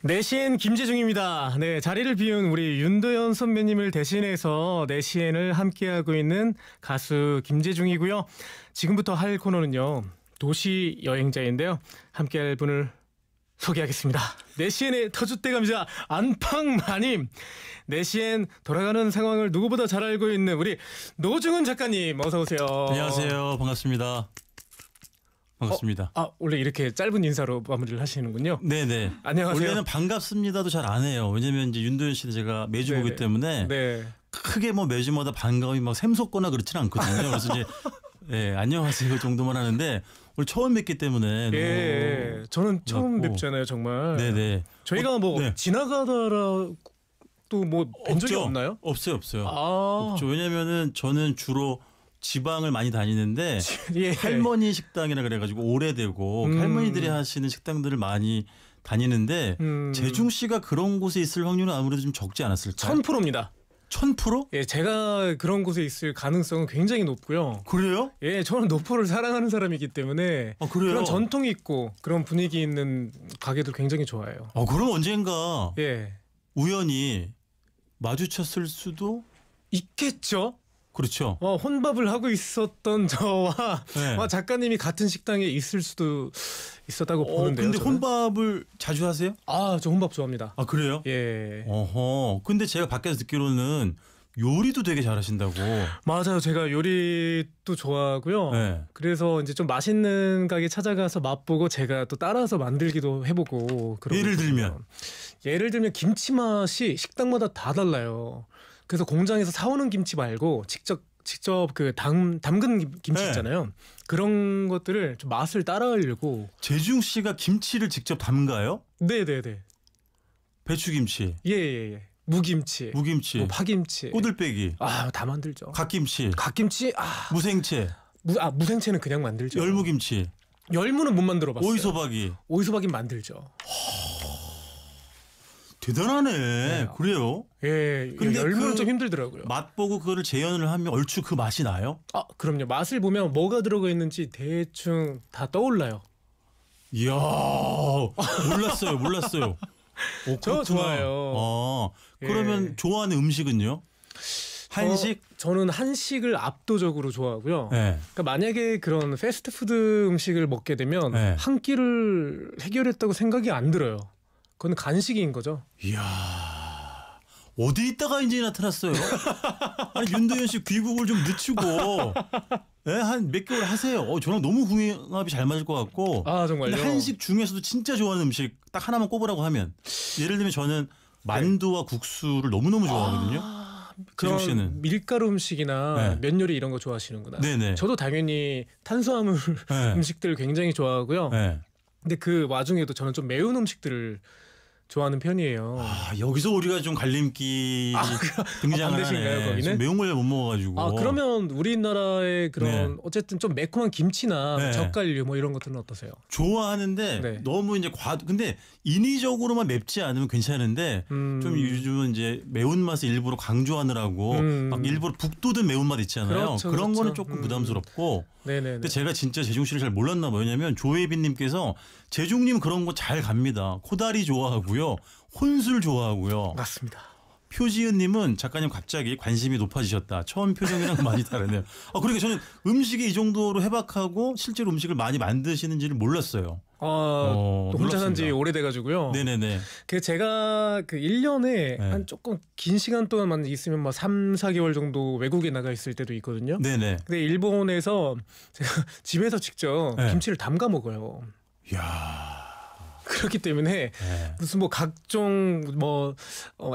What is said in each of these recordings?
내시엔 김재중입니다. 네, 자리를 비운 우리 윤도현 선배님을 대신해서 내시엔을 함께하고 있는 가수 김재중이고요. 지금부터 할 코너는요, 도시 여행자인데요. 함께할 분을 소개하겠습니다. 내시엔의 터줏대감이자 안팡마님, 내시엔 돌아가는 상황을 누구보다 잘 알고 있는 우리 노중훈 작가님, 어서 오세요. 안녕하세요. 반갑습니다. 반갑습니다. 원래 이렇게 짧은 인사로 마무리를 하시는군요. 네네. 안녕하세요. 원래는 반갑습니다도 잘 안 해요. 왜냐면 이제 윤도현 씨는 제가 매주 네네. 보기 때문에 네. 크게 뭐 매주마다 반가움이 막 샘솟거나 그렇지는 않거든요. 그래서 이제 네, 안녕하세요 정도만 하는데 오늘 처음 뵙기 때문에 예, 저는 처음 반갑고. 뵙잖아요, 정말. 네네. 저희가 뭐 네. 지나가다라 또 뭐 뵌 적이 없나요? 없어요. 아, 없죠. 왜냐면은 저는 주로 지방을 많이 다니는데 예. 할머니 식당이라 그래가지고 오래되고 할머니들이 하시는 식당들을 많이 다니는데 재중 씨가 그런 곳에 있을 확률은 아무래도 좀 적지 않았을까요? 1000%입니다. 1000%? 예, 제가 그런 곳에 있을 가능성은 굉장히 높고요. 그래요? 예, 저는 노포를 사랑하는 사람이기 때문에 그래요? 그런 전통이 있고 그런 분위기 있는 가게도 굉장히 좋아해요. 그럼 언젠가 예, 우연히 마주쳤을 수도 있겠죠. 그렇죠. 혼밥을 하고 있었던 저와 네. 작가님이 같은 식당에 있을 수도 있었다고 보는데요. 근데 저는. 혼밥을 자주 하세요? 저 혼밥 좋아합니다. 그래요? 예. 어허. 근데 제가 밖에서 듣기로는 요리도 되게 잘하신다고. 맞아요. 제가 요리도 좋아하고요. 네. 그래서 이제 좀 맛있는 가게 찾아가서 맛보고 제가 또 따라서 만들기도 해보고. 그러고 예를 있거든요. 들면? 예를 들면 김치 맛이 식당마다 다 달라요. 그래서 공장에서 사오는 김치 말고 직접 그 담근 김치 네. 있잖아요. 그런 것들을 좀 맛을 따라하려고. 재중 씨가 김치를 직접 담가요? 네네네. 배추김치, 예. 무김치, 무김치, 뭐 파김치, 꼬들빼기, 다 만들죠. 갓김치, 갓김치, 무생채, 무생채는 그냥 만들죠. 열무김치, 열무는 못 만들어봤어요. 오이소박이. 오이소박이 만들죠. 대단하네. 네. 그래요? 예, 근데 열무는 그 좀 힘들더라고요. 맛보고 그거를 재현을 하면 얼추 그 맛이 나요? 그럼요. 맛을 보면 뭐가 들어가 있는지 대충 다 떠올라요. 이야, 몰랐어요. 저 그렇구나. 좋아해요. 그러면 예. 좋아하는 음식은요? 한식? 저는 한식을 압도적으로 좋아하고요. 네. 그러니까 만약에 그런 패스트푸드 음식을 먹게 되면 네. 한 끼를 해결했다고 생각이 안 들어요. 그건 간식인 거죠. 이야, 어디 있다가 이제 나타났어요? 아니 윤도현 씨 귀국을 좀 늦추고 한 몇 개월 하세요. 저랑 너무 궁합이 잘 맞을 것 같고. 정말요? 근데 한식 중에서도 진짜 좋아하는 음식 딱 하나만 꼽으라고 하면 예를 들면 저는 만두와 국수를 너무너무 좋아하거든요. 재중 씨는? 그런 밀가루 음식이나 네. 면 요리 이런 거 좋아하시는구나. 네네. 저도 당연히 탄수화물 네. 음식들 굉장히 좋아하고요. 네. 근데 그 와중에도 저는 좀 매운 음식들을 좋아하는 편이에요. 여기서 우리가 좀 갈림기 등장을 반대신가요, 하네. 거기는? 좀 매운 걸 못 먹어가지고. 그러면 우리나라의 그런 네. 어쨌든 좀 매콤한 김치나 네. 젓갈류 뭐 이런 것들은 어떠세요? 좋아하는데 네. 너무 이제 근데 인위적으로만 맵지 않으면 괜찮은데 좀 요즘은 이제 매운맛을 일부러 강조하느라고 막 일부러 북돋은 매운맛 있잖아요. 그렇죠, 그런 그렇죠. 거는 조금 부담스럽고. 네네네. 근데 제가 진짜 재중 씨를 잘 몰랐나 봐요. 왜냐면 조혜빈님께서 재중님 그런 거 잘 갑니다. 코다리 좋아하고요. 혼술 좋아하고요. 맞습니다. 표지은님은 작가님 갑자기 관심이 높아지셨다. 처음 표정이랑 많이 다르네요. 그러니까 저는 음식이 이 정도로 해박하고 실제로 음식을 많이 만드시는지를 몰랐어요. 또 혼자 산 지 놀랍습니다. 오래돼가지고요. 네네네. 그 제가 그 1년에 네. 한 조금 긴 시간 동안만 있으면 뭐 3, 4개월 정도 외국에 나가 있을 때도 있거든요. 네네. 근데 일본에서 제가 집에서 직접 네. 김치를 담가 먹어요. 이야. 그렇기 때문에 네. 무슨 뭐 각종 뭐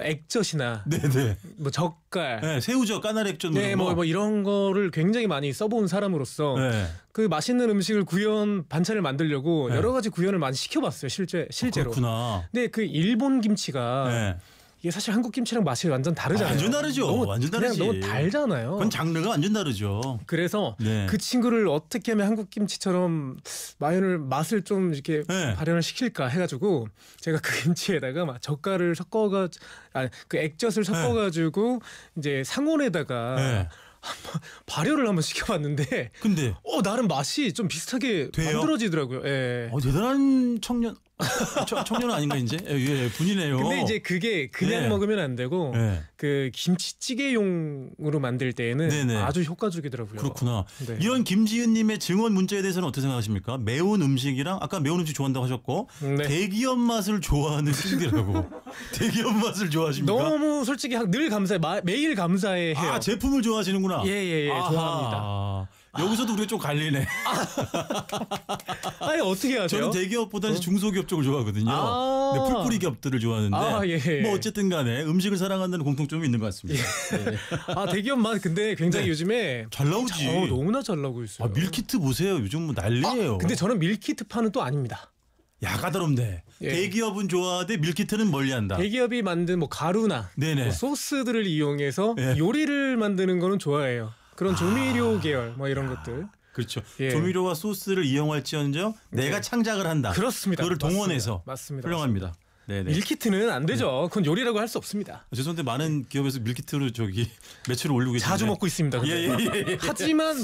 액젓이나 네네. 뭐 젓갈 네, 새우젓, 까나리 액젓 뭐 이런 거를 굉장히 많이 써본 사람으로서 네. 그 맛있는 음식을 반찬을 만들려고 네. 여러 가지 구현을 많이 시켜봤어요. 실제로. 그렇구나. 근데 그 일본 김치가 네. 이게 사실 한국 김치랑 맛이 완전 다르잖아요. 완전 다르죠. 완전 다르지. 그냥 너무 달잖아요. 그건 장르가 완전 다르죠. 그래서 네. 그 친구를 어떻게 하면 한국 김치처럼 맛을 좀 이렇게 네. 발현을 시킬까 해가지고 제가 그 김치에다가 막 젓갈을 그 액젓을 섞어가지고 이제 상온에다가 네. 발효를 한번 시켜봤는데 근데 나름 맛이 좀 비슷하게 돼요? 만들어지더라고요. 예. 대단한 청년. 청년 아닌가 이제? 예, 분이네요. 근데 이제 그게 그냥 네. 먹으면 안 되고 네. 그 김치찌개용으로 만들 때에는 네네. 아주 효과적이더라고요. 그렇구나. 네. 이런 김지은님의 증언 문자에 대해서는 어떻게 생각하십니까? 매운 음식이랑 아까 매운 음식 좋아한다고 하셨고 네. 대기업 맛을 좋아하는 친구라고. 대기업 맛을 좋아하십니까? 너무 솔직히 늘 감사해. 매일 감사해 해요. 아 제품을 좋아하시는구나. 예, 아하. 좋아합니다. 여기서도 우리가 좀 갈리네. 아니 어떻게 하세요? 저는 대기업보다는 중소기업 쪽을 좋아하거든요. 아. 네, 풀뿌리 기업들을 좋아하는데 예. 뭐 어쨌든 간에 음식을 사랑한다는 공통점이 있는 것 같습니다. 네. 아 대기업 맛 근데 굉장히 네. 요즘에 잘 나오지. 너무나 잘 나오고 있어요. 아, 밀키트 보세요. 요즘 뭐 난리예요. 근데 저는 밀키트 파는 또 아닙니다. 야 까다롭네. 예. 대기업은 좋아하되 밀키트는 멀리한다. 대기업이 만든 뭐 가루나 네네. 뭐 소스들을 이용해서 예. 요리를 만드는 거는 좋아해요. 그런 조미료 계열 뭐 이런 것들. 그렇죠. 예. 조미료와 소스를 이용할지언정 내가 창작을 한다. 그렇습니다. 그거를 동원해서 맞습니다. 훌륭합니다. 네네. 밀키트는 안 되죠. 그건 요리라고 할 수 없습니다. 죄송한데 많은 기업에서 밀키트로 저기 매출을 올리고 계신데 자주 먹고 있습니다. 근데. 예. 하지만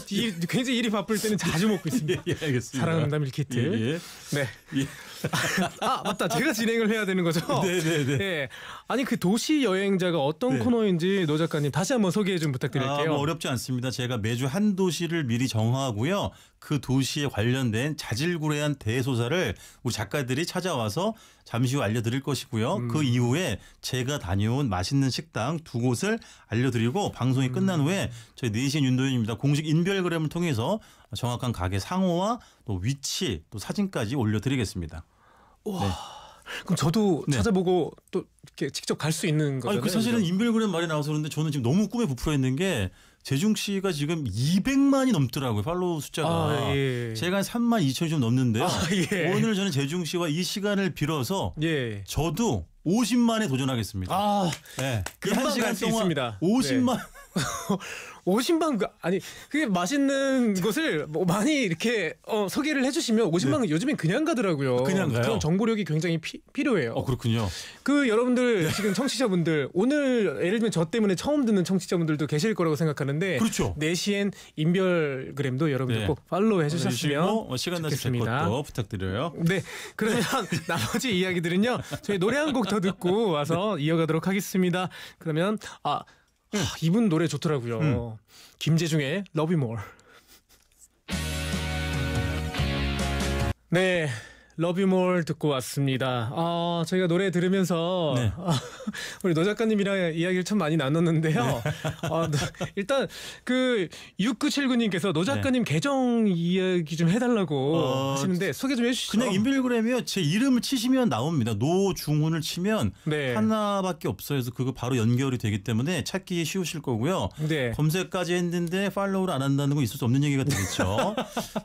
굉장히 일이 바쁠 때는 자주 먹고 있습니다. 예, 알겠습니다. 사랑합니다 밀키트. 예. 네. 예. 아 맞다. 제가 진행을 해야 되는 거죠. 네네네. 예. 아니 그 도시 여행자가 어떤 네. 코너인지 노 작가님 다시 한번 소개 좀 부탁드릴게요. 뭐 어렵지 않습니다. 제가 매주 한 도시를 미리 정하고요. 그 도시에 관련된 자질구레한 대소사를 우리 작가들이 찾아와서 잠시 후 알려드릴 것이고요. 그 이후에 제가 다녀온 맛있는 식당 두 곳을 알려드리고 방송이 끝난 후에 저희 내신 윤도현입니다. 공식 인별그램을 통해서 정확한 가게 상호와 또 위치 또 사진까지 올려드리겠습니다. 그럼 저도 네. 찾아보고 또 이렇게 직접 갈 수 있는 거잖아요. 아니 그 사실은 그죠? 인별그램 말이 나와서 그런데 저는 지금 너무 꿈에 부풀어 있는 게 재중 씨가 지금 200만이 넘더라고요. 팔로우 숫자가. 아, 예. 제가 한 3만 2천이 좀 넘는데요. 예. 오늘 저는 재중 씨와 이 시간을 빌어서 예. 저도 50만에 도전하겠습니다. 아, 네. 금방 한 시간 갈수 동안 있습니다. 50만. 50만 아니 그게 맛있는 곳을 뭐 많이 이렇게 소개를 해주시면 50만은 요즘엔 그냥 가더라고요. 그냥 가요? 그런 정보력이 굉장히 필요해요. 그렇군요. 그 여러분들 지금 청취자분들 오늘 예를 들면 저 때문에 처음 듣는 청취자분들도 계실 거라고 생각하는데 그렇죠. 4시엔 인별그램도 여러분들 네. 꼭 팔로우 해주셨으면 해주시고 시간 나실 좋겠습니다. 것도 부탁드려요. 네, 그러면 나머지 이야기들은요 저희 노래 한 곡 더 듣고 와서 이어가도록 하겠습니다. 그러면 이분 노래 좋더라고요. 김재중의 Love You More. 네. Love You More 듣고 왔습니다. 저희가 노래 들으면서 네. 우리 노 작가님이랑 이야기를 참 많이 나눴는데요. 일단 그 6979님께서 노 작가님 계정 이야기 좀 해달라고 하시는데 소개 좀 해주시죠. 그냥 인별그램이요. 제 이름을 치시면 나옵니다. 노중훈을 치면 네. 하나밖에 없어요. 그래서 그거 바로 연결이 되기 때문에 찾기 쉬우실 거고요. 네. 검색까지 했는데 팔로우를 안 한다는 건 있을 수 없는 얘기가 되겠죠.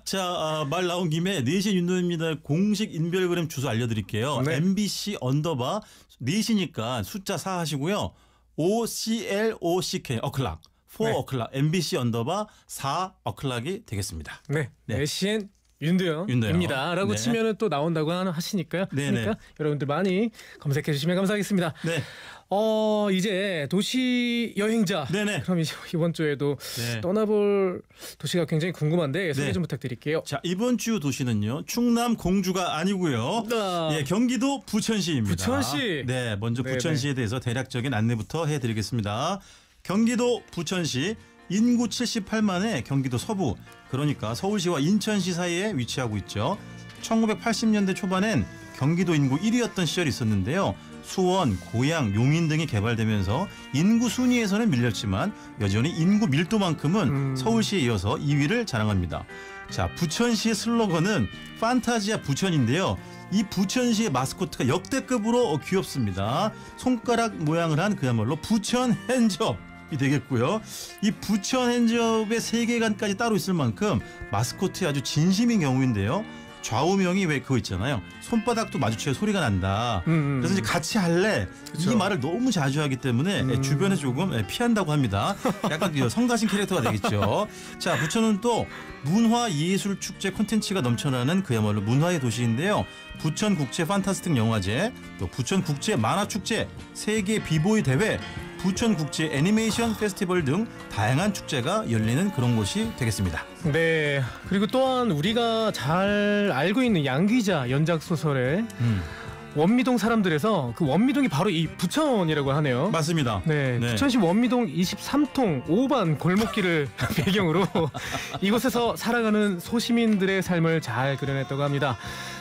자, 말 나온 김에 4시 윤도현입니다. 공식 인별그램 주소 알려드릴게요. 네. MBC 언더바 4시니까 숫자 4 하시고요. OCLOCK 어클락 4 네. 어클락 MBC 언더바 4 어클락이 되겠습니다. 네. 네. 4시엔 윤도현입니다. 라고 네. 치면은 또 나온다고 하시니까요. 네네. 그러니까 여러분들 많이 검색해 주시면 감사하겠습니다. 네. 이제 도시 여행자. 네네. 그럼 이번 주에도 네. 떠나볼 도시가 굉장히 궁금한데 소개 네. 좀 부탁드릴게요. 자, 이번 주 도시는요. 충남 공주가 아니고요. 예, 경기도 부천시입니다. 부천시. 네, 먼저 네네. 부천시에 대해서 대략적인 안내부터 해드리겠습니다. 경기도 부천시 인구 78만의 경기도 서부, 그러니까 서울시와 인천시 사이에 위치하고 있죠. 1980년대 초반엔 경기도 인구 1위였던 시절이 있었는데요. 수원, 고양, 용인 등이 개발되면서 인구 순위에서는 밀렸지만 여전히 인구 밀도만큼은 서울시에 이어서 2위를 자랑합니다. 자, 부천시의 슬로건은 판타지아 부천인데요. 이 부천시의 마스코트가 역대급으로 귀엽습니다. 손가락 모양을 한 그야말로 부천 핸즈업이 되겠고요. 이 부천 핸즈업의 세계관까지 따로 있을 만큼 마스코트에 아주 진심인 경우인데요. 좌우명이 왜 그거 있잖아요. 손바닥도 마주쳐야 소리가 난다. 그래서 이제 같이 할래. 그쵸. 이 말을 너무 자주 하기 때문에 주변에 조금 피한다고 합니다. 약간 성가신 캐릭터가 되겠죠. 자, 부천은 또 문화예술축제 콘텐츠가 넘쳐나는 그야말로 문화의 도시인데요. 부천국제 판타스틱 영화제, 또 부천국제 만화축제, 세계 비보이 대회, 부천국제 애니메이션 페스티벌 등 다양한 축제가 열리는 그런 곳이 되겠습니다. 네. 그리고 또한 우리가 잘 알고 있는 양귀자 연작 소설의 원미동 사람들에서 그 원미동이 바로 이 부천이라고 하네요. 맞습니다. 네, 네. 부천시 원미동 23통 5반 골목길을 배경으로 이곳에서 살아가는 소시민들의 삶을 잘 그려냈다고 합니다.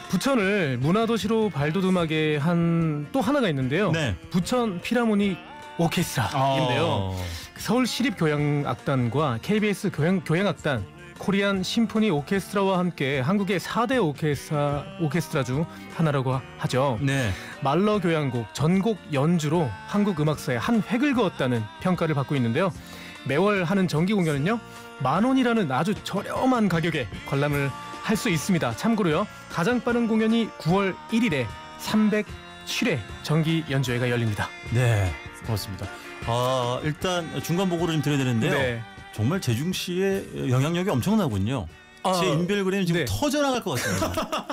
부천을 문화도시로 발돋움하게 한 또 하나가 있는데요. 네. 부천 필하모닉 오케스트라인데요. 서울시립교향악단과 KBS 교향악단, 코리안 심포니 오케스트라와 함께 한국의 4대 오케스트라 중 하나라고 하죠. 네. 말러 교향곡 전곡 연주로 한국 음악사에 한 획을 그었다는 평가를 받고 있는데요. 매월 하는 정기 공연은요 10,000원이라는 아주 저렴한 가격에 관람을 할 수 있습니다. 참고로요 가장 빠른 공연이 9월 1일에 307회 정기 연주회가 열립니다. 네. 고맙습니다. 일단 중간 보고를 좀 드려야 되는데요. 네. 정말 재중 씨의 영향력이 엄청나군요. 제 인별그램이 지금 네. 터져나갈 것 같습니다.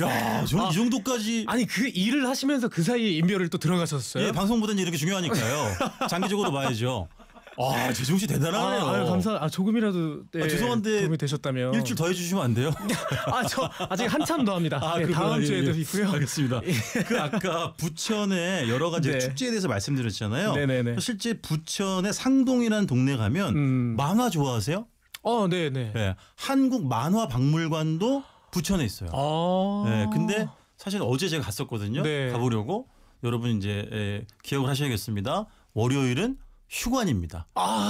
야, 저는 이 정도까지 아니 그 일을 하시면서 그 사이에 인별을 또 들어가셨어요? 예, 방송보다는 이렇게 중요하니까요. 장기적으로 봐야죠. 재중 씨 대단하네요. 감사. 조금이라도 죄송한데 도움이 되셨다면 일주일 더 해주시면 안 돼요? 저 아직 한참 더 합니다. 그렇구나. 다음 주에도 예. 있고요. 알겠습니다. 그 아까 부천의 여러 가지 네. 축제에 대해서 말씀드렸잖아요. 네네네. 실제 부천의 상동이라는 동네 가면 만화 좋아하세요? 네네. 네, 한국 만화 박물관도 부천에 있어요. 네, 근데 사실 어제 제가 갔었거든요. 네. 가보려고. 여러분 이제 기억을 하셔야겠습니다. 월요일은 휴관입니다.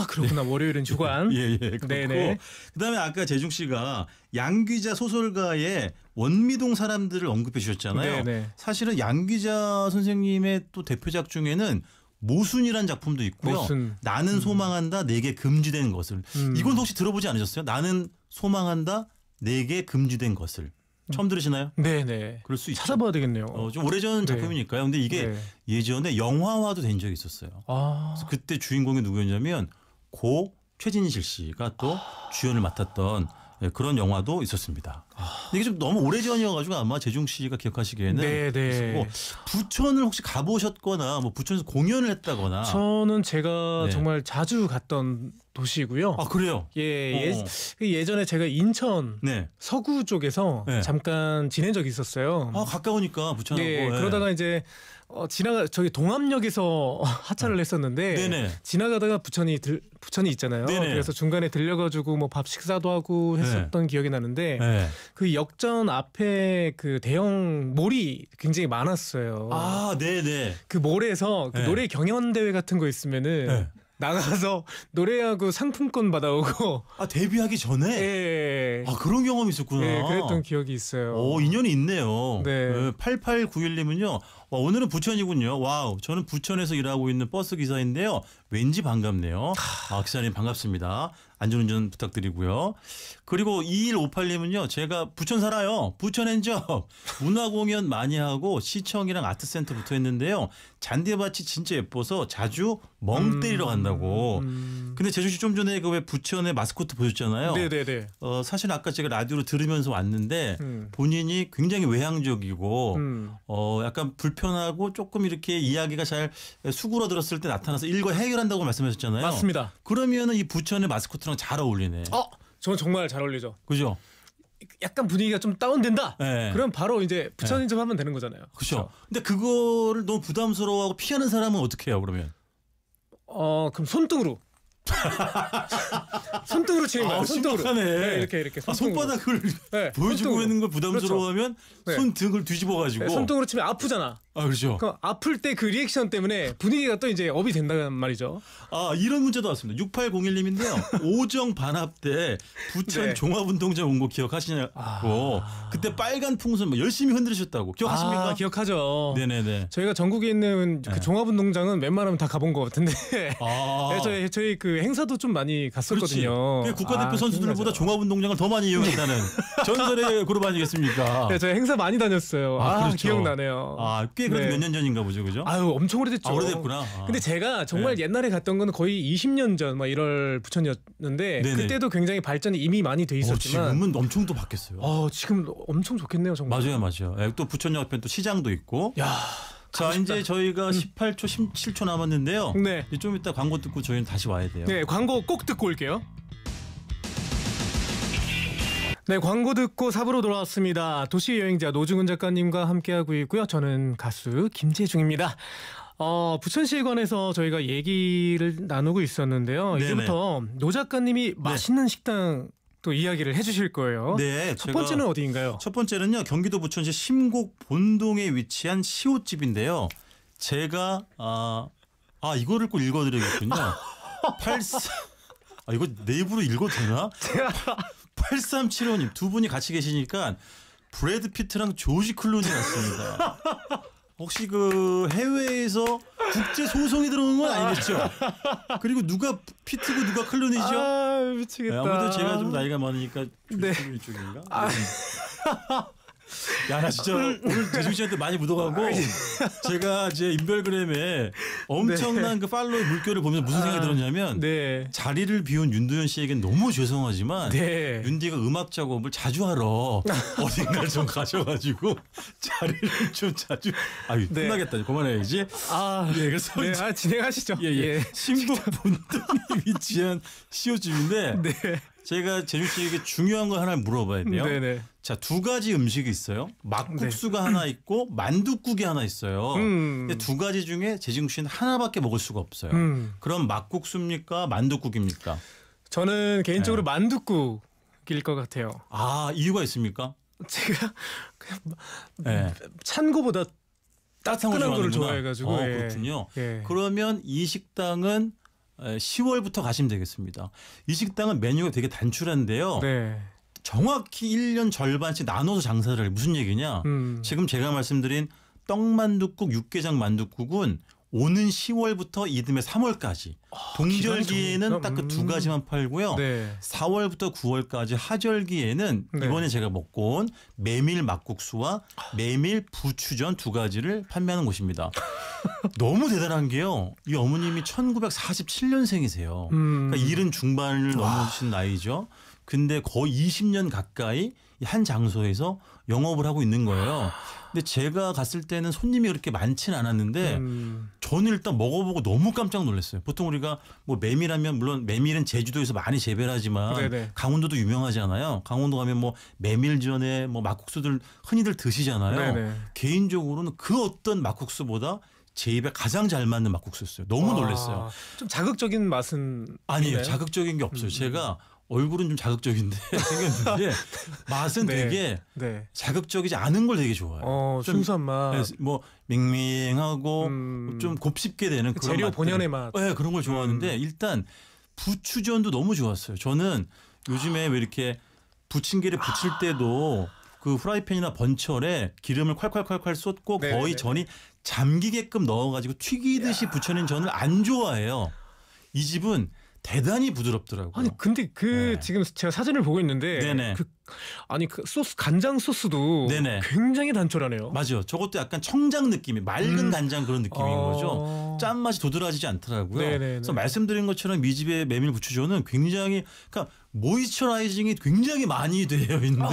그렇구나. 월요일은 주관. 예. 그렇고 네네. 그다음에 아까 재중 씨가 양귀자 소설가의 원미동 사람들을 언급해 주셨잖아요. 네네. 사실은 양귀자 선생님의 또 대표작 중에는 모순이라는 작품도 있고요. 모순. 나는 소망한다 내게 금지된 것을. 이건 혹시 들어보지 않으셨어요? 나는 소망한다 내게 금지된 것을. 처음 들으시나요? 네네. 그럴 수 있죠. 찾아봐야 되겠네요. 좀 오래전 네. 작품이니까요. 근데 이게 네. 예전에 영화화도 된 적이 있었어요. 그래서 그때 주인공이 누구였냐면 고 최진실 씨가 또 주연을 맡았던 그런 영화도 있었습니다. 근데 이게 좀 너무 오래전이어가지고 아마 재중 씨가 기억하시기에는 네네. 있었고, 부천을 혹시 가보셨거나 뭐 부천에서 공연을 했다거나. 저는 제가 네. 정말 자주 갔던 도시고요. 그래요? 예전에 제가 인천 네. 서구 쪽에서 네. 잠깐 지낸 적이 있었어요. 가까우니까 부천하고. 네, 그러다가 이제 저기 동암역에서 하차를 했었는데 네네. 지나가다가 부천이 있잖아요. 네네. 그래서 중간에 들려가지고 뭐 밥 식사도 하고 했었던 기억이 나는데 네. 그 역전 앞에 그 대형 몰이 굉장히 많았어요. 네네. 그 몰에서 그 네. 노래 경연 대회 같은 거 있으면은 네. 나가서 노래하고 상품권 받아오고. 데뷔하기 전에? 예. 그런 경험이 있었구나. 예, 그랬던 기억이 있어요. 인연이 있네요. 네. 8891님은요. 오늘은 부천이군요. 와우. 저는 부천에서 일하고 있는 버스 기사인데요. 왠지 반갑네요. 기사님 반갑습니다. 안전운전 부탁드리고요. 그리고 2158님은요. 제가 부천 살아요. 부천 엔접. 문화공연 많이 하고 시청이랑 아트센터 붙어 있는데요. 잔디밭이 진짜 예뻐서 자주 멍 때리러 간다고. 근데 재주 씨 좀 전에 그 왜 부천의 마스코트 보셨잖아요. 네네네. 사실 아까 제가 라디오로 들으면서 왔는데 본인이 굉장히 외향적이고 약간 불편하고 조금 이렇게 이야기가 잘 수그러들었을 때 나타나서 일과 해결한다고 말씀하셨잖아요. 맞습니다. 그러면은 이 부천의 마스코트랑 잘 어울리네. 저는 정말 잘 어울리죠. 그죠? 약간 분위기가 좀 다운된다. 네. 그럼 바로 이제 부천 인접 하면 되는 거잖아요. 그렇죠. 근데 그거를 너무 부담스러워하고 피하는 사람은 어떻게 해요, 그러면? 그럼 손등으로. 손등으로 치는 거예요. 손등으로. 심각하네. 네, 이렇게 손등으로. 손바닥을 네, 보여주고 손등으로. 있는 걸 부담스러워하면 네. 손등을 뒤집어가지고. 네, 손등으로 치면 아프잖아. 그렇죠. 그럼 아플 때 그 리액션 때문에 분위기가 또 이제 업이 된다는 말이죠. 이런 문제도 왔습니다. 6801님인데요. 오정 반합 때 부천 네. 종합운동장 온 거 기억하시냐고. 그때 빨간 풍선 열심히 흔들으셨다고. 기억하십니까? 기억하죠. 네네네. 저희가 전국에 있는 그 종합운동장은 웬만하면 다 가본 것 같은데 네, 저희 그 행사도 좀 많이 갔었거든요. 그렇지. 국가대표 선수들보다 기억나죠. 종합운동장을 더 많이 이용했다는 전설의 그룹 아니겠습니까? 네, 저희 행사 많이 다녔어요. 그렇죠. 기억나네요. 꽤 그래도 네. 몇 년 전인가 보죠, 그죠? 엄청 오래됐죠. 오래됐구나. 근데 제가 정말 옛날에 갔던 건 거의 20년 전, 막 1월 부천이었는데 네네. 그때도 굉장히 발전이 이미 많이 돼 있었지만 지금은 엄청 또 바뀌었어요. 지금 엄청 좋겠네요, 정말. 맞아요. 또 부천역 옆에 또 시장도 있고. 야, 자, 이제 저희가 18초, 17초 남았는데요. 네. 이제 좀 이따 광고 듣고 저희는 다시 와야 돼요. 네, 광고 꼭 듣고 올게요. 네, 광고 듣고 4부로 돌아왔습니다. 도시여행자 노중훈 작가님과 함께하고 있고요. 저는 가수 김재중입니다. 부천시에 관해서 저희가 얘기를 나누고 있었는데요. 네네. 이제부터 노 작가님이 맛있는 식당 또 이야기를 해주실 거예요. 네, 첫 번째는 어디인가요? 첫 번째는요, 경기도 부천시 심곡 본동에 위치한 시옷집인데요. 제가 이거를 꼭 읽어드려야겠군요. 이거 내 입으로 읽어도 되나? 8375님 두 분이 같이 계시니까 브래드 피트랑 조지 클루니 같습니다. 혹시 그 해외에서 국제 소송이 들어오는 건 아니겠죠? 그리고 누가 피트고 누가 클루니죠? 아, 미치겠다. 아무래도 제가 좀 나이가 많으니까 조지 네. 클루니 쪽인가? 야, 나 진짜 오늘 재중 씨한테 많이 묻어가고 제가 제 인별그램에 엄청난 그 팔로우 물결을 보면서 무슨 생각이 들었냐면 네. 자리를 비운 윤도현 씨에겐 너무 죄송하지만 네. 윤디가 음악 작업을 자주 하러 어딘가를 좀 가셔가지고 자리를 좀 자주 네. 끝나겠다. 그만해야지. 그래서 네, 진행하시죠. 예. 신곡 본동에 위치한 시옷집인데 네. 제가 재중 씨에게 중요한 거 하나 물어봐야 돼요. 네네. 자, 두 가지 음식이 있어요. 막국수가 하나 있고 만둣국이 하나 있어요. 근데 두 가지 중에 재중 씨는 하나밖에 먹을 수가 없어요. 그럼 막국수입니까? 만둣국입니까? 저는 개인적으로 만둣국일 것 같아요. 이유가 있습니까? 제가 그냥 네. 찬 거보다 따뜻한 걸 걸 좋아하는구나. 좋아해가지고. 예. 그렇군요. 예. 그러면 이 식당은 10월부터 가시면 되겠습니다. 이 식당은 메뉴가 되게 단출한데요. 네. 정확히 1년 절반씩 나눠서 장사를 해요. 무슨 얘기냐? 지금 제가 말씀드린 떡만둣국, 육개장 만둣국은 오는 10월부터 이듬해 3월까지 동절기에는 딱 그 두 가지만 팔고요. 네. 4월부터 9월까지 하절기에는 네. 이번에 제가 먹고 온 메밀 막국수와 메밀 부추전 두 가지를 판매하는 곳입니다. 너무 대단한 게요. 이 어머님이 1947년생이세요. 그러니까 70 중반을 넘으신 나이죠. 근데 거의 20년 가까이 한 장소에서 영업을 하고 있는 거예요. 근데 제가 갔을 때는 손님이 그렇게 많지는 않았는데 저는 일단 먹어보고 너무 깜짝 놀랐어요. 보통 우리가 뭐 메밀하면 물론 메밀은 제주도에서 많이 재배를 하지만 네네. 강원도도 유명하잖아요. 강원도 가면 뭐 메밀전에 뭐 막국수들 흔히들 드시잖아요. 네네. 개인적으로는 그 어떤 막국수보다 제 입에 가장 잘 맞는 막국수였어요. 너무 놀랐어요. 좀 자극적인 맛은 아니에요. 있나요? 자극적인 게 없어요. 제가 얼굴은 좀 자극적인데 생겼는데 맛은 네. 되게 네. 자극적이지 않은 걸 되게 좋아해요. 좀 순수한 맛. 뭐 밍밍하고 좀 곱씹게 되는 그런 재료 맛들. 본연의 맛. 네, 그런 걸 좋아하는데 일단 부추전도 너무 좋았어요. 저는 요즘에 왜 이렇게 부침개를 부칠 때도 그 후라이팬이나 번철에 기름을 콸콸콸콸 쏟고 네네네. 거의 전이 잠기게끔 넣어가지고 튀기듯이 부쳐낸 전을 안 좋아해요. 이 집은 대단히 부드럽더라고요. 아니 근데 네. 지금 제가 사진을 보고 있는데 네네. 그 소스 간장 소스도 네네. 굉장히 단촐하네요. 맞아요. 저것도 약간 청장 느낌이 맑은 간장 그런 느낌인 어. 거죠. 짠맛이 도드라지지 않더라고요. 네네네. 그래서 말씀드린 것처럼 이 집의 메밀 부추전은 굉장히 그러니까 모이스처라이징이 굉장히 많이 되어 있는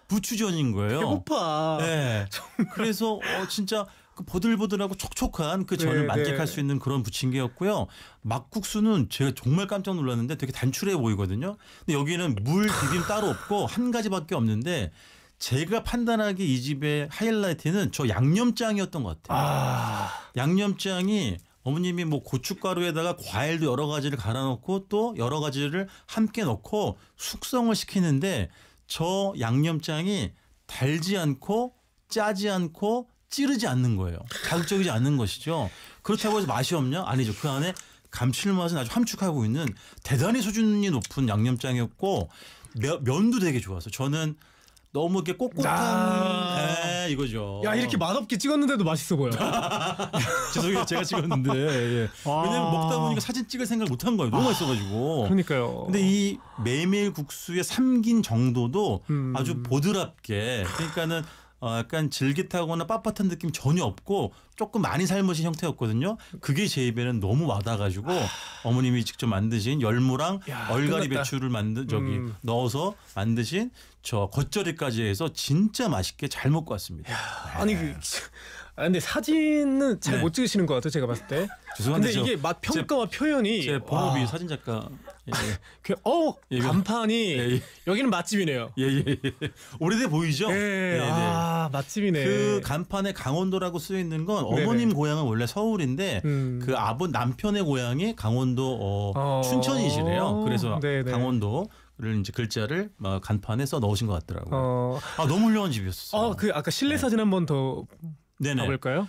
부추전인 거예요. 배고파. 네. 그래서 진짜 그 보들보들하고 촉촉한 그 전을 네, 만끽할 네. 수 있는 그런 부침개였고요. 막국수는 제가 정말 깜짝 놀랐는데 되게 단출해 보이거든요. 근데 여기는 물 비빔 따로 없고 한 가지밖에 없는데 제가 판단하기 이 집의 하이라이트는 저 양념장이었던 것 같아요. 양념장이 어머님이 뭐 고춧가루에다가 과일도 여러 가지를 갈아 넣고 또 여러 가지를 함께 넣고 숙성을 시키는데 저 양념장이 달지 않고 짜지 않고 찌르지 않는 거예요. 자극적이지 않는 것이죠. 그렇다고 해서 맛이 없냐? 아니죠. 그 안에 감칠맛은 아주 함축하고 있는 대단히 수준이 높은 양념장이었고 면도 되게 좋았어요. 저는 너무 이렇게 꼿꼿한 이거죠. 야 이렇게 맛없게 찍었는데도 맛있어 보여. 죄송해요. 제가 찍었는데 예. 왜냐면 먹다 보니까 사진 찍을 생각을 못한 거예요. 너무 맛있어가지고. 그러니까요. 근데 이 메밀 국수의 삼긴 정도도 아주 보드랍게 그러니까는 약간 질깃하거나 빳빳한 느낌 전혀 없고 조금 많이 삶으신 형태였거든요. 그게 제 입에는 너무 와닿아가지고 어머님이 직접 만드신 열무랑 야, 얼갈이 끝났다. 배추를 넣어서 만드신 저 겉절이까지 해서 진짜 맛있게 잘 먹고 왔습니다. 아니 근데 사진은 잘 네. 못 찍으시는 것 같아요. 제가 봤을 때. 죄송한데 근데 이게 맛 평가와 표현이 제 본업이 와, 사진 작가. 예, 간판이 예, 예. 여기는 맛집이네요. 예. 오래돼 보이죠? 네, 네. 아 맛집이네. 그 간판에 강원도라고 쓰여 있는 건 어머님 네네. 고향은 원래 서울인데 그 남편의 고향이 강원도 춘천이시래요. 그래서 네네. 강원도를 이제 글자를 간판에 써 넣으신 것 같더라고요. 너무 훌륭한 집이었어요. 그 아까 실내 사진 한 번 더 네네. 봐볼까요?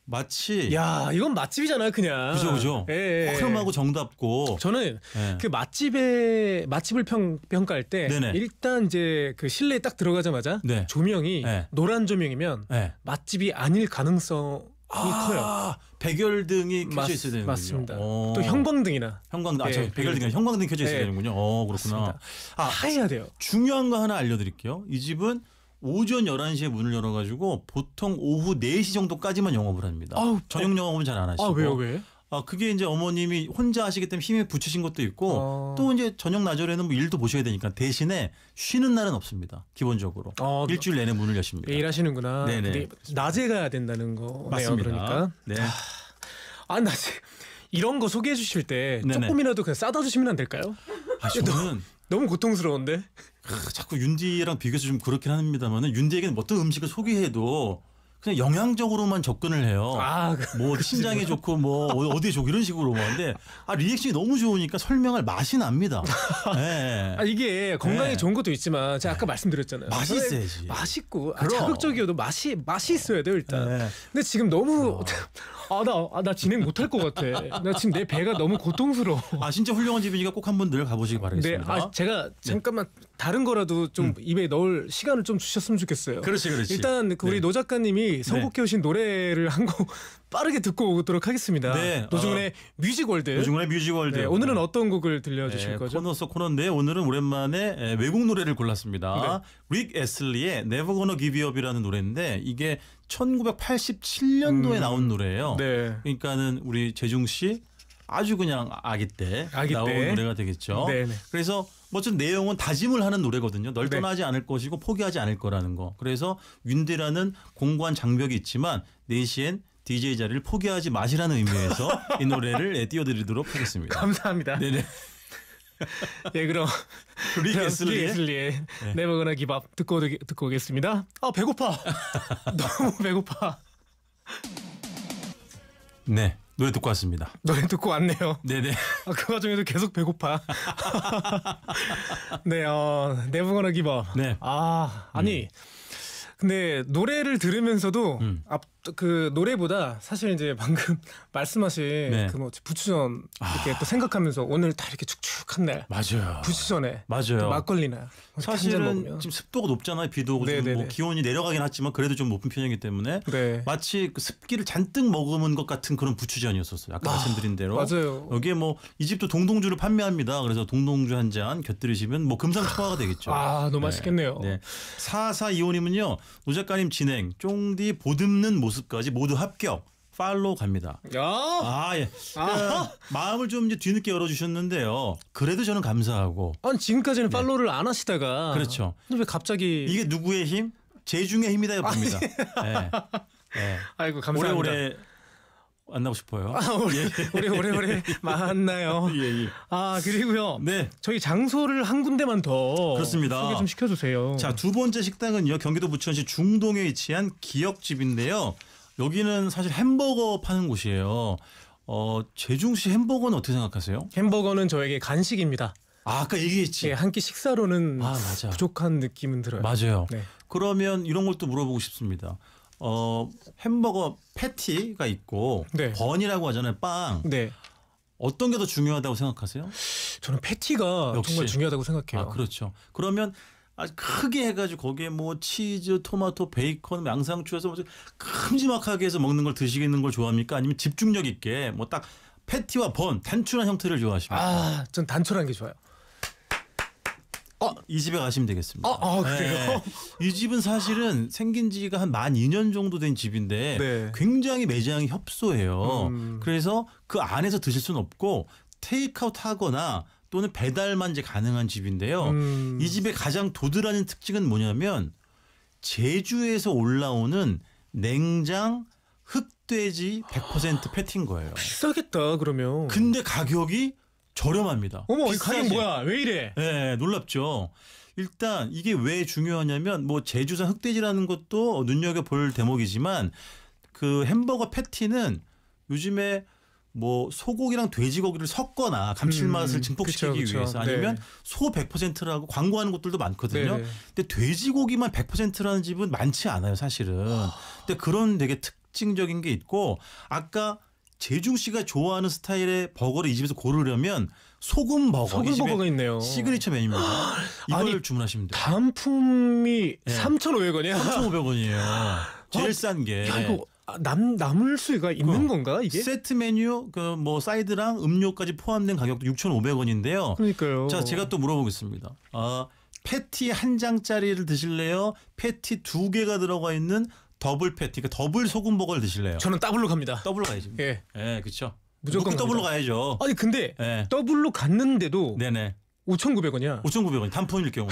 마치 야, 이건 맛집이잖아요, 그냥. 그죠. 예. 허름하고 정답고. 저는 예. 그 맛집을 평가할 때 네네. 일단 이제 그 실내에 딱 들어가자마자 네. 조명이 네. 노란 조명이면 네. 맛집이 아닐 가능성이 커요. 백열등이 켜져 있어야 되는군요. 맞습니다. 또 형광등이나 형광등. 네, 저 백열등이 형광등 켜져 있어야 네. 되는군요. 그렇구나. 맞습니다. 하얘야 돼요. 중요한 거 하나 알려드릴게요. 이 집은 오전 11시에 문을 열어가지고 보통 오후 4시 정도까지만 영업을 합니다. 저녁 영업은 잘 안 하시고. 왜요, 왜? 그게 이제 어머님이 혼자 하시기 때문에 힘에 붙이신 것도 있고 또 이제 저녁 나절에는 뭐 일도 보셔야 되니까 대신에 쉬는 날은 없습니다. 기본적으로. 일주일 내내 문을 여십니다. 매일 하시는구나. 네네. 근데 낮에 가야 된다는 거네요. 맞습니다. 그러니까. 네. 나 이런 거 소개해 주실 때 네네. 조금이라도 그냥 싸다 주시면 안 될까요? 저는 너무 고통스러운데. 자꾸 윤디랑 비교해서 좀 그렇긴 합니다만은 윤디에게는 어떤 음식을 소개해도 그냥 영양적으로만 접근을 해요. 뭐 신장에 좋고 뭐 어디에 좋고 이런 식으로 하는데 리액션이 너무 좋으니까 설명할 맛이 납니다. 네. 이게 건강에 네. 좋은 것도 있지만 제가 아까 말씀드렸잖아요. 맛이 있어야지. 맛있고 그럼. 자극적이어도 맛이 있어야 돼요 일단. 네. 근데 지금 너무 나 진행 못할 것 같아. 나 지금 내 배가 너무 고통스러워. 진짜 훌륭한 집이니까 꼭 한번 늘 가보시기 바라겠습니다. 네, 제가 잠깐만 다른 거라도 좀 입에 넣을 시간을 좀 주셨으면 좋겠어요. 그렇지. 일단 우리 노 작가님이 선곡해 오신 노래를 한 곡 빠르게 듣고 오도록 하겠습니다. 네, 노중훈의 뮤직월드. 노중훈의 뮤직월드. 네, 오늘은 어떤 곡을 들려주실 거죠? 코너 속 코너인데 오늘은 오랜만에 외국 노래를 골랐습니다. 릭 애슬리의 Never Gonna Give You Up이라는 노래인데 이게 1987년도에 나온 노래예요. 네. 그러니까는 우리 재중 씨 아주 그냥 아기 때 나온 노래가 되겠죠. 네네. 그래서 어쨌든 내용은 다짐을 하는 노래거든요. 널 네. 떠나지 않을 것이고 포기하지 않을 거라는 거. 그래서 윤대라는 공고한 장벽이 있지만 4시엔 DJ 자리를 포기하지 마시라는 의미에서 이 노래를 띄워드리도록 하겠습니다. 감사합니다. 네네. 예, 그럼 릭 애슬리의 Never Gonna Give Up 듣고 오겠습니다. 배고파. 너무 배고파. 네, 노래 듣고 왔습니다. 노래 듣고 왔네요. 네네. 그 와중에도 계속 배고파. 네, Never Gonna Give Up. 네. 아니. 근데 노래를 들으면서도 그 노래보다 사실 이제 방금 말씀하신 네. 그 뭐 부추전 이렇게 또 생각하면서 오늘 다 이렇게 축축한 날 맞아요. 부추전에 맞아요. 또 막걸리나 사실은 지금 습도가 높잖아요. 비도 오고 지금 뭐 기온이 내려가긴 하지만 그래도 좀 높은 편이기 때문에 네. 마치 그 습기를 잔뜩 머금은 것 같은 그런 부추전이었었어요. 아까 말씀드린 대로. 맞아요. 여기에 뭐 이 집도 동동주를 판매합니다. 그래서 동동주 한 잔 곁들이시면 뭐 금상첨화가 되겠죠. 너무 맛있겠네요. 네. 4425님은요. 노 작가님 진행 쫑디 보듬는 모습까지 모두 합격. 팔로우 갑니다. 예. 마음을 좀 이제 뒤늦게 열어주셨는데요. 그래도 저는 감사하고. 지금까지는 팔로우를 안 하시다가. 그렇죠. 근데 왜 갑자기. 이게 누구의 힘? 재중의 힘이다 봅니다. 네. 아이고, 감사합니다. 오래오래 만나고 싶어요. 오래오래 만나요. 예. 그리고요. 네. 저희 장소를 한 군데만 더 그렇습니다. 소개 좀 시켜주세요. 자, 두 번째 식당은요. 경기도 부천시 중동에 위치한 기역집인데요. 여기는 사실 햄버거 파는 곳이에요. 재중 씨 햄버거는 어떻게 생각하세요? 햄버거는 저에게 간식입니다. 아까 얘기했지. 예, 한 끼 식사로는 맞아. 부족한 느낌은 들어요. 맞아요. 네. 그러면 이런 것도 물어보고 싶습니다. 햄버거 패티가 있고 네. 번이라고 하잖아요. 빵. 네. 어떤 게 더 중요하다고 생각하세요? 저는 패티가 역시. 정말 중요하다고 생각해요. 그렇죠. 그러면 아주 크게 해가지고 거기에 뭐 치즈, 토마토, 베이컨, 양상추에서 뭐 큼지막하게 해서 먹는 걸 드시는 걸 좋아합니까? 아니면 집중력 있게 뭐 딱 패티와 번 단순한 형태를 좋아하십니까? 전 단촐한 게 좋아요. 이 집에 가시면 되겠습니다. 그래요? 이 집은 사실은 생긴 지가 한 만 2년 정도 된 집인데 네. 굉장히 매장이 협소해요. 그래서 그 안에서 드실 수는 없고 테이크아웃 하거나 또는 배달만 이제 가능한 집인데요. 이 집의 가장 도드라진 특징은 뭐냐면 제주에서 올라오는 냉장 흑돼지 100% 패티인 거예요. 비싸겠다 그러면. 근데 가격이 저렴합니다. 어머 이 비싸지? 가격 뭐야? 왜 이래? 네, 놀랍죠. 일단 이게 왜 중요하냐면 뭐 제주산 흑돼지라는 것도 눈여겨볼 대목이지만 그 햄버거 패티는 요즘에 뭐 소고기랑 돼지고기를 섞거나 감칠맛을 증폭시키기 그쵸, 그쵸. 위해서 아니면 네. 소 100%라고 광고하는 곳들도 많거든요. 네. 근데 돼지고기만 100%라는 집은 많지 않아요, 사실은. 근데 그런 되게 특징적인 게 있고 아까 재중 씨가 좋아하는 스타일의 버거를 이 집에서 고르려면 소금 버거. 소금 이 집의 버거가 있네요. 시그니처 메뉴입니다. 이걸 아니, 주문하시면 돼요. 단품이 네. 3,500원이야. 3,500원이에요. 제일 싼 게. 야 이거 남을 수가 있는 건가 이게? 세트 메뉴 그 뭐 사이드랑 음료까지 포함된 가격도 6,500원인데요. 그러니까요. 자, 제가 또 물어보겠습니다. 패티 한 장짜리를 드실래요? 패티 두 개가 들어가 있는 더블 패티, 그러니까 더블 소금 버거를 드실래요? 저는 더블로 갑니다. 더블로 가야죠. 예. 예, 그렇죠. 무조건 더블로 갑니다. 가야죠. 아니 근데 예. 더블로 갔는데도 네네. 5,900원이야. 5,900원 단품일 경우.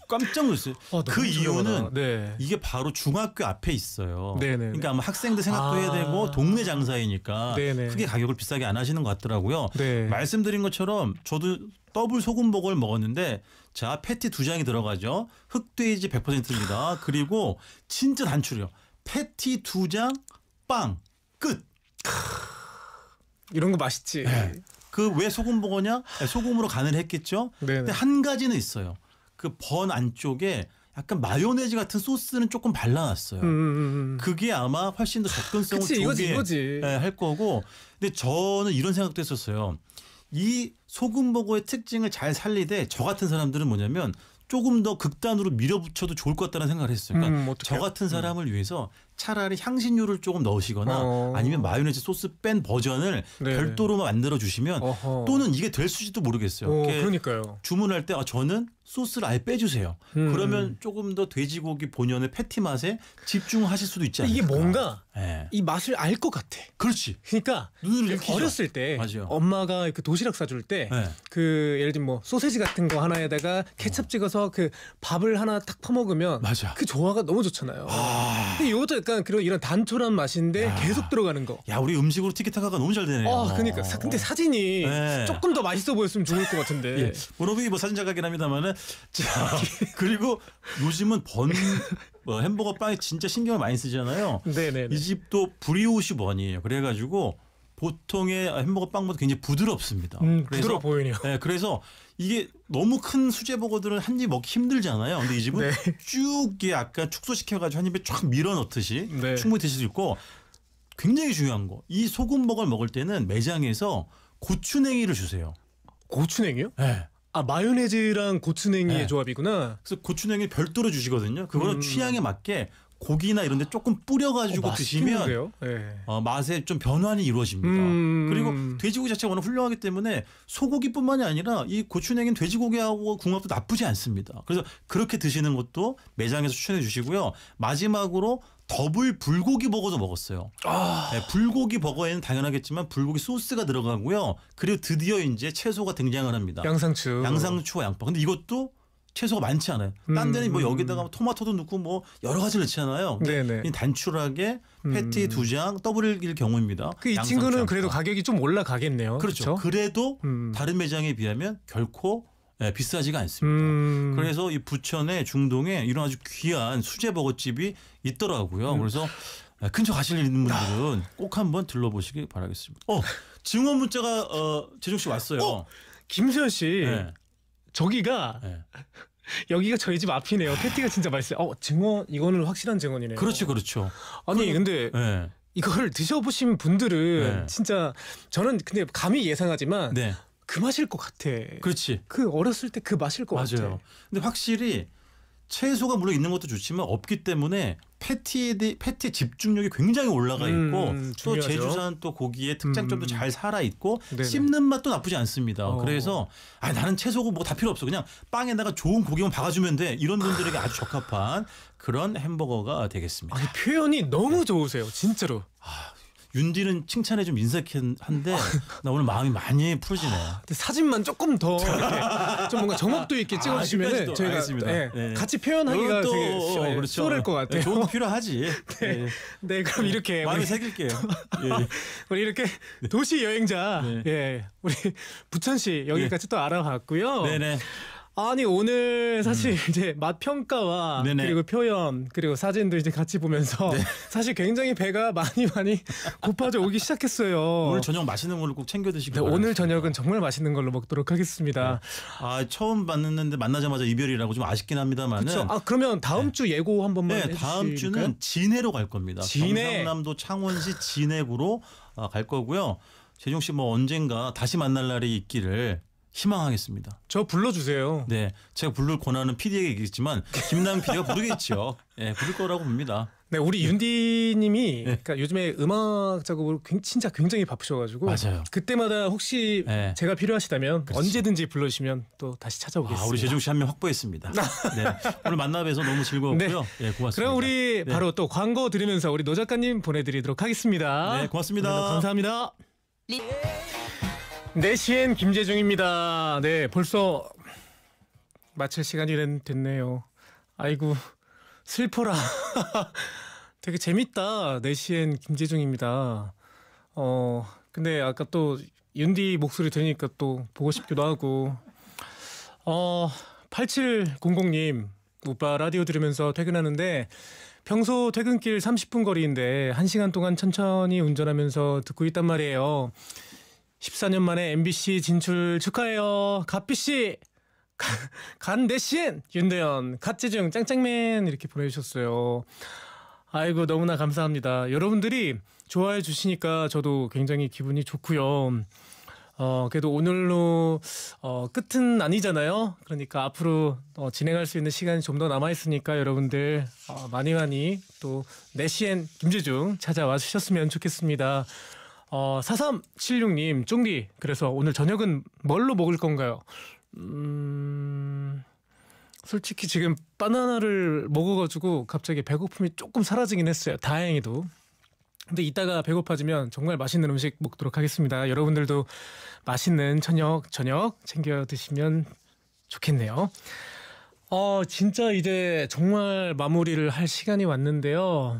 깜짝 놀랐어요. 그 이유는 네. 이게 바로 중학교 앞에 있어요. 네네. 그러니까 아마 학생들 생각도 해야 되고 동네 장사이니까 네네. 크게 가격을 비싸게 안 하시는 것 같더라고요. 네. 말씀드린 것처럼 저도 더블 소금버거를 먹었는데 자 패티 두 장이 들어가죠. 흑돼지 100%입니다. 그리고 진짜 단출이요. 패티 두 장, 빵, 끝. 이런 거 맛있지. 네. 그 왜 소금버거냐? 소금으로 간을 했겠죠. 네네. 근데 한 가지는 있어요. 그 번 안쪽에 약간 마요네즈 같은 소스는 조금 발라놨어요. 그게 아마 훨씬 더 접근성을 그치, 좋게 이거지. 할 거고. 근데 저는 이런 생각도 했었어요. 이 소금버거의 특징을 잘 살리되 저 같은 사람들은 뭐냐면 조금 더 극단으로 밀어붙여도 좋을 것 같다는 생각을 했어요. 그러니까 저 어떡해요? 같은 사람을 위해서 차라리 향신료를 조금 넣으시거나 아니면 마요네즈 소스 뺀 버전을 네. 별도로 만들어 주시면 어허. 또는 이게 될지도 모르겠어요. 이렇게 그러니까요. 주문할 때 저는 소스를 아예 빼주세요. 그러면 조금 더 돼지고기 본연의 패티 맛에 집중하실 수도 있지 않을까. 이게 뭔가 예. 이 맛을 알 것 같아. 그렇지. 그러니까 눈을 읽히죠. 어렸을 때 맞아요. 엄마가 그 도시락 싸줄 때 그 네. 예를 들면 뭐 소세지 같은 거 하나에다가 케첩 찍어서 그 밥을 하나 탁 퍼먹으면 맞아. 그 조화가 너무 좋잖아요. 근데 이것도 약간 그런 이런 단촐한 맛인데 계속 들어가는 거. 야, 우리 음식으로 티키타카가 너무 잘 되네요. 그러니까 근데 사진이 네. 조금 더 맛있어 보였으면 좋을 것 같은데. 예. 본업이 뭐 사진작가긴 합니다만은 자 그리고 요즘은 햄버거 빵에 진짜 신경을 많이 쓰잖아요. 네네. 이 집도 브리오시 번이에요. 그래가지고 보통의 햄버거 빵보다 굉장히 부드럽습니다. 부드러워 보이네요. 네, 그래서 이게 너무 큰 수제버거들은 한 입 먹기 힘들잖아요. 근데 이 집은 네. 쭉 이게 약간 축소시켜가지고 한 입에 쫙 밀어 넣듯이 네. 충분히 드실 수 있고 굉장히 중요한 거. 이 소금버거를 먹을 때는 매장에서 고추냉이를 주세요. 고추냉이요? 네. 마요네즈랑 고추냉이의 네. 조합이구나. 그래서 고추냉이 별도로 주시거든요. 그거는 취향에 맞게 고기나 이런 데 조금 뿌려가지고 드시면 네. 맛에 좀 변환이 이루어집니다. 그리고 돼지고기 자체가 워낙 훌륭하기 때문에 소고기뿐만이 아니라 이 고추냉이는 돼지고기하고 궁합도 나쁘지 않습니다. 그래서 그렇게 드시는 것도 매장에서 추천해 주시고요. 마지막으로 더블 불고기 버거도 먹었어요. 네, 불고기 버거에는 당연하겠지만 불고기 소스가 들어가고요. 그리고 드디어 이제 채소가 등장을 합니다. 양상추와 양파. 근데 이것도 채소가 많지 않아요. 딴 데는 뭐 여기다가 토마토도 넣고 뭐 여러 가지를 넣잖아요. 네네. 단출하게 패티 두 장 더블일 경우입니다. 이 친구는 그래도 가격이 좀 올라가겠네요. 그렇죠. 그래도 다른 매장에 비하면 결코 비싸지가 않습니다. 그래서 이 부천에 중동에 이런 아주 귀한 수제버거집이 있더라고요. 그래서 근처 가실 일 있는 분들은 꼭 한번 들러보시기 바라겠습니다. 증원 문자가 재종 씨 왔어요. 김수현 씨. 네. 저기가 네. 여기가 저희 집 앞이네요. 패티가 진짜 맛있어요. 증원 이거는 확실한 증원이네요. 그렇죠. 아니 근데 네. 이걸 드셔보신 분들은 네. 진짜 저는 근데 감히 예상하지만 네. 그 맛일 것 같아. 그렇지. 그 어렸을 때 그 맛일 것 같아. 맞아요. 근데 확실히 채소가 물론 있는 것도 좋지만 없기 때문에 패티의 집중력이 굉장히 올라가 있고 또 중요하죠. 제주산 또 고기의 특장점도 잘 살아 있고 네네. 씹는 맛도 나쁘지 않습니다. 그래서 나는 채소고 뭐 다 필요 없어. 그냥 빵에다가 좋은 고기만 박아주면 돼. 이런 분들에게 아주 적합한 그런 햄버거가 되겠습니다. 아니 표현이 너무 좋으세요. 진짜로. 윤디는 칭찬에 좀 인색한데 나 오늘 마음이 많이 풀어지네. 근데 사진만 조금 더 이렇게 좀 뭔가 정목도 있게 찍어주시면 끝까지도 저희가 알겠습니다. 네, 네. 같이 표현하기가 또, 되게 그렇죠. 수월할 것 같아요. 좋은 거 필요하지. 네. 네, 그럼 이렇게 마음에 우리, 새길게요. 예. 우리 이렇게 도시 여행자 네. 예, 우리 부천시 여기까지 또 알아봤고요. 네네. 아니 오늘 사실 이제 맛 평가와 네네. 그리고 표현 그리고 사진도 이제 같이 보면서 사실 굉장히 배가 많이 고파져 오기 시작했어요. 오늘 저녁 맛있는 걸로 꼭 챙겨 드시고. 네, 오늘 저녁은 정말 맛있는 걸로 먹도록 하겠습니다. 아 처음 봤는데 만나자마자 이별이라고 좀 아쉽긴 합니다만은. 그렇죠. 아 그러면 다음 주 예고 한 번만 네, 해주실까요? 다음 주는 진해로 갈 겁니다. 진해. 경상남도 창원시 진해구로 갈 거고요. 재종 씨 뭐 언젠가 다시 만날 날이 있기를 희망하겠습니다. 저 불러주세요. 네, 제가 부를 권한은 PD에게 있겠지만 김남 PD가 부르겠죠. 예, 부를 거라고 봅니다. 네, 우리 윤디님이 그러니까 요즘에 음악 작업으로 진짜 굉장히 바쁘셔가지고 맞아요. 그때마다 혹시 네. 제가 필요하시다면 그렇지. 언제든지 불러주시면 또 다시 찾아오겠습니다. 아, 우리 재종 씨 한 명 확보했습니다. 네, 오늘 만나 뵈서 너무 즐거웠고요. 네, 고맙습니다. 그럼 우리 네. 바로 또 광고 들으면서 우리 노 작가님 보내드리도록 하겠습니다. 네, 고맙습니다. 오늘도 감사합니다. 내시엔 김재중입니다. 네, 벌써 마칠 시간이 됐네요. 아이고 슬퍼라. 되게 재밌다. 내시엔 김재중입니다. 근데 아까 또 윤디 목소리 들으니까 또 보고 싶기도 하고. 8700님 오빠 라디오 들으면서 퇴근하는데 평소 퇴근길 30분 거리인데 1시간 동안 천천히 운전하면서 듣고 있단 말이에요. 14년 만에 MBC 진출 축하해요. 갓비씨 간 대신 윤도현 갓재중 짱짱맨 이렇게 보내주셨어요. 아이고 너무나 감사합니다. 여러분들이 좋아해 주시니까 저도 굉장히 기분이 좋고요. 그래도 오늘로 끝은 아니잖아요. 그러니까 앞으로 진행할 수 있는 시간이 좀 더 남아 있으니까 여러분들 많이 또 내시엔 김재중 찾아와 주셨으면 좋겠습니다. 4376님 쫑디 그래서 오늘 저녁은 뭘로 먹을 건가요? 솔직히 지금 바나나를 먹어가지고 갑자기 배고픔이 조금 사라지긴 했어요. 다행히도. 근데 이따가 배고파지면 정말 맛있는 음식 먹도록 하겠습니다. 여러분들도 맛있는 저녁 챙겨 드시면 좋겠네요. 진짜 이제 정말 마무리를 할 시간이 왔는데요.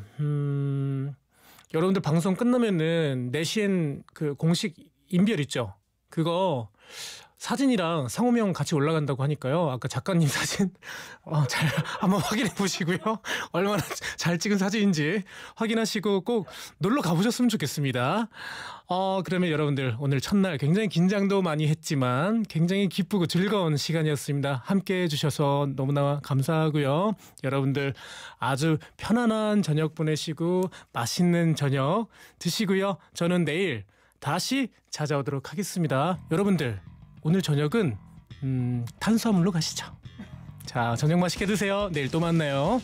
여러분들 방송 끝나면은 내시엔 그 공식 인별 있죠? 그거 사진이랑 상호명 같이 올라간다고 하니까요. 아까 작가님 사진 잘 한번 확인해 보시고요. 얼마나 잘 찍은 사진인지 확인하시고 꼭 놀러 가보셨으면 좋겠습니다. 그러면 여러분들 오늘 첫날 굉장히 긴장도 많이 했지만 굉장히 기쁘고 즐거운 시간이었습니다. 함께해 주셔서 너무나 감사하고요. 여러분들 아주 편안한 저녁 보내시고 맛있는 저녁 드시고요. 저는 내일 다시 찾아오도록 하겠습니다. 여러분들 오늘 저녁은 탄수화물로 가시죠. 자, 저녁 맛있게 드세요. 내일 또 만나요.